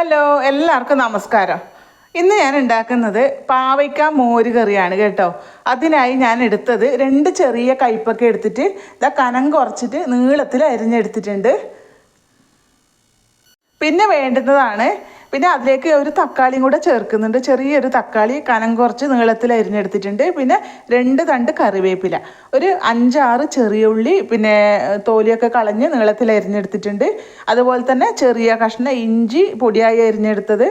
Hello, എല്ലാവർക്കും നമസ്കാരം. ഇന്ന് ഞാൻ ഉണ്ടാക്കുന്നത് പാവയ്ക്ക മോര് കറിയാണ് കേട്ടോ. അതിനായി ഞാൻ എടുത്തത് 2 ചെറിയ കയ്പക്ക എടുത്തിട്ട് ഇതാ കനം കുറച്ചിട്ട് നീളത്തിൽ അരിഞ്ഞെടുത്തിട്ടുണ്ട്. പിന്നെ വേണ്ടുന്നതാണ്, പിന്നെ അതിലേക്ക് ഒരു തക്കാളിയും കൂടെ ചേർക്കുന്നുണ്ട്. ചെറിയൊരു തക്കാളി കനം കുറച്ച് നീളത്തിൽ അരിഞ്ഞെടുത്തിട്ടുണ്ട്. പിന്നെ 2 തണ്ട് കറിവേപ്പില, ഒരു 5-6 ചെറിയ ഉള്ളി, പിന്നെ തോലിയൊക്കെ കളഞ്ഞ് നീളത്തിൽ അരിഞ്ഞെടുത്തിട്ടുണ്ട്. അതുപോലെ തന്നെ ചെറിയ കഷ്ണം ഇഞ്ചി പൊടിയായി അരിഞ്ഞെടുത്തത്,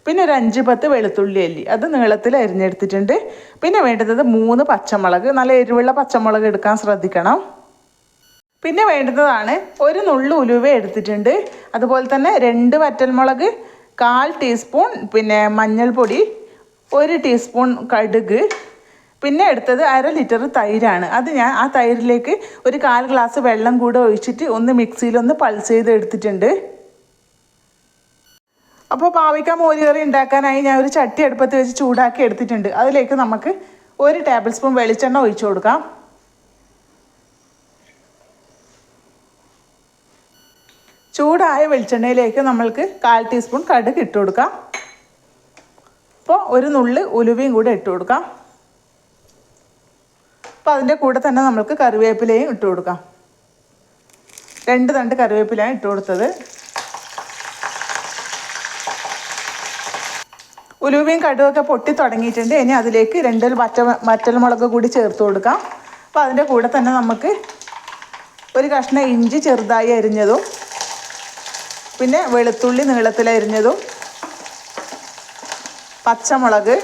പിന്നെ ഒരു 5-10 വെളുത്തുള്ളി അല്ലി അത് നീളത്തിൽ അരിഞ്ഞെടുത്തിട്ടുണ്ട്. പിന്നെ വേണ്ടുന്നത് 3 പച്ചമുളക്, നല്ല എരിവുള്ള പച്ചമുളക് എടുക്കാൻ ശ്രദ്ധിക്കണം. പിന്നെ വേണ്ടുന്നതാണ് ഒരു നുള്ളു ഉലുവ എടുത്തിട്ടുണ്ട്. അതുപോലെ തന്നെ 2 വറ്റൽമുളക്, 1/4 ടീസ്പൂൺ പിന്നെ മഞ്ഞൾപ്പൊടി, 1 ടീസ്പൂൺ കടുക്, പിന്നെ എടുത്തത് 1/2 ലിറ്റർ തൈരാണ്. അത് ഞാൻ ആ തൈരിലേക്ക് ഒരു 1/4 ഗ്ലാസ് വെള്ളം കൂടെ ഒഴിച്ചിട്ട് ഒന്ന് മിക്സിയിലൊന്ന് പൾസ് ചെയ്ത് എടുത്തിട്ടുണ്ട്. അപ്പോൾ പാവയ്ക്ക മോര് കറി ഉണ്ടാക്കാനായി ഞാൻ ഒരു ചട്ടി അടുപ്പത്ത് വെച്ച് ചൂടാക്കി എടുത്തിട്ടുണ്ട്. അതിലേക്ക് നമുക്ക് 1 ടേബിൾ സ്പൂൺ വെളിച്ചെണ്ണ ഒഴിച്ചു കൊടുക്കാം. ചൂടായ വെളിച്ചെണ്ണയിലേക്ക് നമ്മൾക്ക് 1/4 ടീസ്പൂൺ കടുക് ഇട്ട് കൊടുക്കാം. അപ്പോൾ ഒരു നുള്ളി ഉലുവയും കൂടെ ഇട്ട് കൊടുക്കാം. അപ്പോൾ അതിൻ്റെ കൂടെ തന്നെ നമ്മൾക്ക് കറിവേപ്പിലയും ഇട്ട് കൊടുക്കാം. 2 തണ്ട് കറിവേപ്പിലയാണ് ഇട്ട് കൊടുത്തത്. ഉലുവയും കടുകൊക്കെ പൊട്ടി തുടങ്ങിയിട്ടുണ്ട്. ഇനി അതിലേക്ക് 2 വറ്റൽമുളക് കൂടി ചേർത്ത് കൊടുക്കാം. അപ്പോൾ അതിൻ്റെ കൂടെ തന്നെ നമുക്ക് ഒരു കഷ്ണം ഇഞ്ചി ചെറുതായി അരിഞ്ഞതും, പിന്നെ വെളുത്തുള്ളി നീളത്തിൽ അരിഞ്ഞതും, പച്ചമുളക്,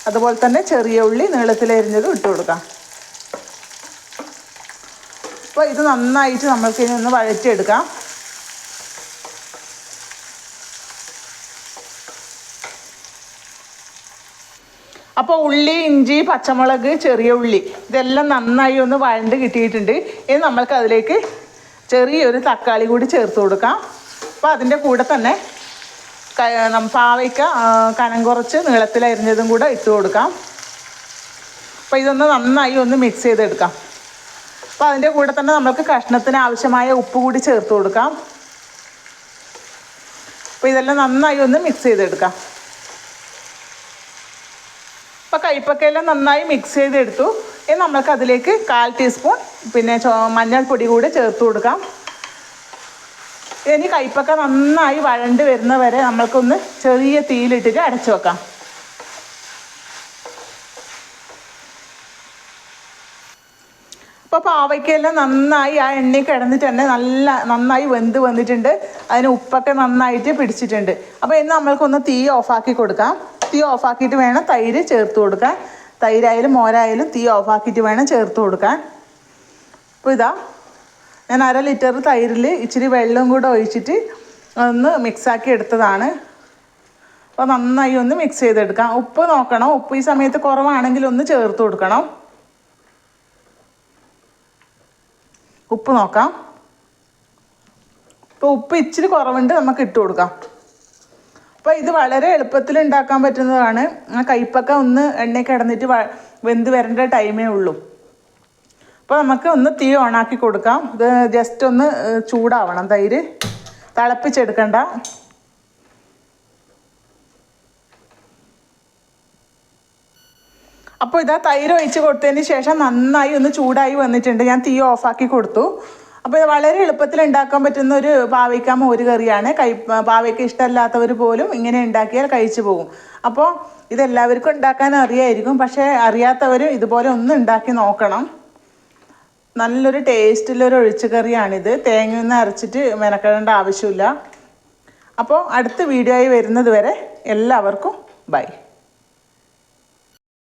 അതുപോലെ തന്നെ ചെറിയ ഉള്ളി നീളത്തിൽ അരിഞ്ഞതും ഇട്ട് കൊടുക്കാം. അപ്പോൾ ഇത് നന്നായിട്ട് നമ്മൾക്ക് ഇനി ഒന്ന് വഴറ്റിയെടുക്കാം. അപ്പോൾ ഉള്ളി, ഇഞ്ചി, പച്ചമുളക്, ചെറിയ ഉള്ളി ഇതെല്ലാം നന്നായി ഒന്ന് വഴണ്ട് കിട്ടിയിട്ടുണ്ട്. ഇനി നമ്മൾക്ക് അതിലേക്ക് ചെറിയൊരു തക്കാളി കൂടി ചേർത്ത് കൊടുക്കാം. അപ്പോൾ അതിൻ്റെ കൂടെ തന്നെ പാവയ്ക്ക കനം കുറച്ച് നീളത്തിൽ അരിഞ്ഞതും കൂടെ ഇട്ട് കൊടുക്കാം. അപ്പോൾ ഇതൊന്ന് നന്നായി ഒന്ന് മിക്സ് ചെയ്തെടുക്കാം. അപ്പോൾ അതിൻ്റെ കൂടെ തന്നെ നമുക്ക് കഷ്ണത്തിന് ആവശ്യമായ ഉപ്പ് കൂടി ചേർത്ത് കൊടുക്കാം. അപ്പോൾ ഇതെല്ലാം നന്നായി ഒന്ന് മിക്സ് ചെയ്തെടുക്കാം. അപ്പോൾ കയ്പക്കയെല്ലാം നന്നായി മിക്സ് ചെയ്തെടുത്തു. ഇനി നമ്മൾക്ക് അതിലേക്ക് 1/4 ടീസ്പൂൺ പിന്നെ മഞ്ഞൾപ്പൊടി കൂടെ ചേർത്ത് കൊടുക്കാം. ഇനി കയ്പക്ക നന്നായി വഴണ്ട് വരുന്ന വരെ നമ്മൾക്കൊന്ന് ചെറിയ തീയിലിട്ടിട്ട് അടച്ചു വെക്കാം. അപ്പോൾ പാവയ്ക്കെല്ലാം നന്നായി ആ എണ്ണയിൽ കിടന്നിട്ട് തന്നെ നന്നായി വെന്ത് വന്നിട്ടുണ്ട്. അതിന് ഉപ്പൊക്കെ നന്നായിട്ട് പിടിച്ചിട്ടുണ്ട്. അപ്പോൾ ഇന്ന് നമ്മൾക്കൊന്ന് തീ ഓഫാക്കി കൊടുക്കാം. തീ ഓഫാക്കിയിട്ട് വേണം തൈര് ചേർത്ത് കൊടുക്കാൻ. തൈരായാലും മോരായാലും തീ ഓഫാക്കിയിട്ട് വേണം ചേർത്ത് കൊടുക്കാൻ. അപ്പോൾ ഇതാ ഞാൻ 1/2 ലിറ്റർ തൈരിൽ ഇച്ചിരി വെള്ളം കൂടെ ഒഴിച്ചിട്ട് ഒന്ന് മിക്സാക്കി എടുത്തതാണ്. അപ്പോൾ നന്നായി ഒന്ന് മിക്സ് ചെയ്തെടുക്കാം. ഉപ്പ് നോക്കണം. ഉപ്പ് ഈ സമയത്ത് കുറവാണെങ്കിൽ ഒന്ന് ചേർത്ത് കൊടുക്കണം. ഉപ്പ് നോക്കാം. ഇപ്പോൾ ഉപ്പ് ഇച്ചിരി കുറവുണ്ട്, നമുക്ക് ഇട്ട് കൊടുക്കാം. അപ്പോൾ ഇത് വളരെ എളുപ്പത്തിൽ ഉണ്ടാക്കാൻ പറ്റുന്നതാണ്. ആ കയ്പക്ക ഒന്ന് എണ്ണയിൽ കിടന്നിട്ട് വെന്ത് വരേണ്ട ടൈമേ ഉള്ളൂ. അപ്പോൾ നമുക്ക് ഒന്ന് തീ ഓണാക്കി കൊടുക്കാം. ഇത് ജസ്റ്റ് ഒന്ന് ചൂടാവണം. തൈര് തിളപ്പിച്ചെടുക്കണ്ട. അപ്പോൾ ഇതാ തൈര് ഒഴിച്ച് കൊടുത്തതിന് ശേഷം നന്നായി ഒന്ന് ചൂടായി വന്നിട്ടുണ്ട്. ഞാൻ തീ ഓഫാക്കി കൊടുത്തു. അപ്പോൾ ഇത് വളരെ എളുപ്പത്തിൽ ഉണ്ടാക്കാൻ പറ്റുന്ന ഒരു പാവയ്ക്ക മോര് കറിയാണ്. പാവയ്ക്ക ഇഷ്ടമല്ലാത്തവർ പോലും ഇങ്ങനെ ഉണ്ടാക്കിയാൽ കഴിച്ചു പോകും. അപ്പോൾ ഇതെല്ലാവർക്കും ഉണ്ടാക്കാൻ അറിയായിരിക്കും. പക്ഷേ അറിയാത്തവർ ഇതുപോലെ ഒന്ന് ഉണ്ടാക്കി നോക്കണം. നല്ലൊരു ടേസ്റ്റുള്ളൊരു ഒഴിച്ചു കറിയാണിത്. തേങ്ങയൊന്നും അരച്ചിട്ട് മെനക്കെടേണ്ട ആവശ്യമില്ല. അപ്പോൾ അടുത്ത വീഡിയോ ആയി വരുന്നത് വരെ എല്ലാവർക്കും ബൈ.